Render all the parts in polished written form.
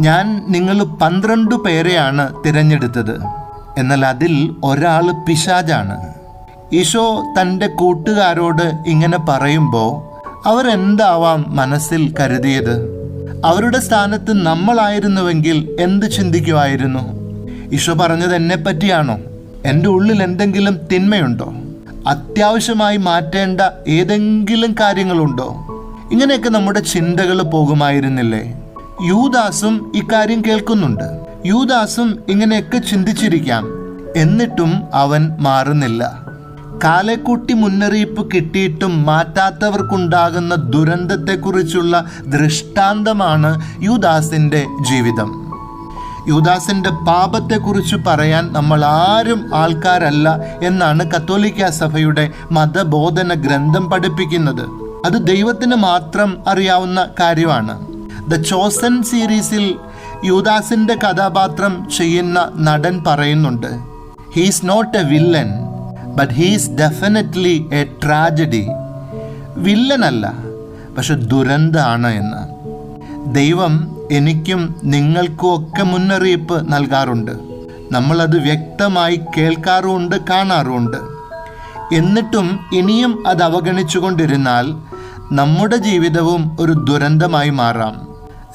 ഞാൻ നിങ്ങൾ 12 പേരെയാണ് തിരഞ്ഞെടുത്തത്, എന്നാൽ അതിൽ ഒരാൾ പിശാചാണ്. ഈശോ തൻ്റെ കൂട്ടുകാരോട് ഇങ്ങനെ പറയുമ്പോൾ അവരെന്താവാം മനസ്സിൽ കരുതിയത്? അവരുടെ സ്ഥാനത്ത് നമ്മളായിരുന്നുവെങ്കിൽ എന്ത് ചിന്തിക്കുമായിരുന്നു? ഈശോ പറഞ്ഞത് എന്നെ പറ്റിയാണോ? എൻ്റെ ഉള്ളിൽ എന്തെങ്കിലും തിന്മയുണ്ടോ? അത്യാവശ്യമായി മാറ്റേണ്ട ഏതെങ്കിലും കാര്യങ്ങളുണ്ടോ? ഇങ്ങനെയൊക്കെ നമ്മുടെ ചിന്തകൾ പോകുമായിരുന്നില്ലേ? യൂദാസും ഇക്കാര്യം കേൾക്കുന്നുണ്ട്. യൂദാസും ഇങ്ങനെയൊക്കെ ചിന്തിച്ചിരിക്കാം. എന്നിട്ടും അവൻ മാറുന്നില്ല. കാലേക്കൂട്ടി മുന്നറിയിപ്പ് കിട്ടിയിട്ടും മാറ്റാത്തവർക്കുണ്ടാകുന്ന ദുരന്തത്തെക്കുറിച്ചുള്ള ദൃഷ്ടാന്തമാണ് യൂദാസിൻ്റെ ജീവിതം. യൂദാസിൻ്റെ പാപത്തെക്കുറിച്ച് പറയാൻ നമ്മൾ ആരും ആൾക്കാരല്ല എന്നാണ് കത്തോലിക്ക സഭയുടെ മതബോധന ഗ്രന്ഥം പഠിപ്പിക്കുന്നത്. അത് ദൈവത്തിന് മാത്രം അറിയാവുന്ന കാര്യമാണ്. ദ ചോസൻ സീരീസിൽ യൂദാസിൻ്റെ കഥാപാത്രം ചെയ്യുന്ന നടൻ പറയുന്നുണ്ട്, he's not a villain but he's definitely a tragedy. വില്ലനല്ല, പക്ഷെ ദുരന്തമാണ് എന്ന്. ദൈവം എനിക്കും നിങ്ങൾക്കും ഒക്കെ മുന്നറിയിപ്പ് നൽകാറുണ്ട്. നമ്മളത് വ്യക്തമായി കേൾക്കാറുമുണ്ട്, കാണാറുമുണ്ട്. എന്നിട്ടും ഇനിയും അത് അവഗണിച്ചുകൊണ്ടിരുന്നാൽ നമ്മുടെ ജീവിതവും ഒരു ദുരന്തമായി മാറാം.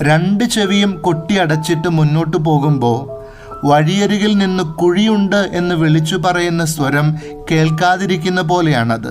2 ചെവിയും കൊട്ടിയടച്ചിട്ട് മുന്നോട്ട് പോകുമ്പോൾ വഴിയരികിൽ നിന്ന് കുഴിയുണ്ട് എന്ന് വിളിച്ചു പറയുന്ന സ്വരം കേൾക്കാതിരിക്കുന്ന പോലെയാണത്.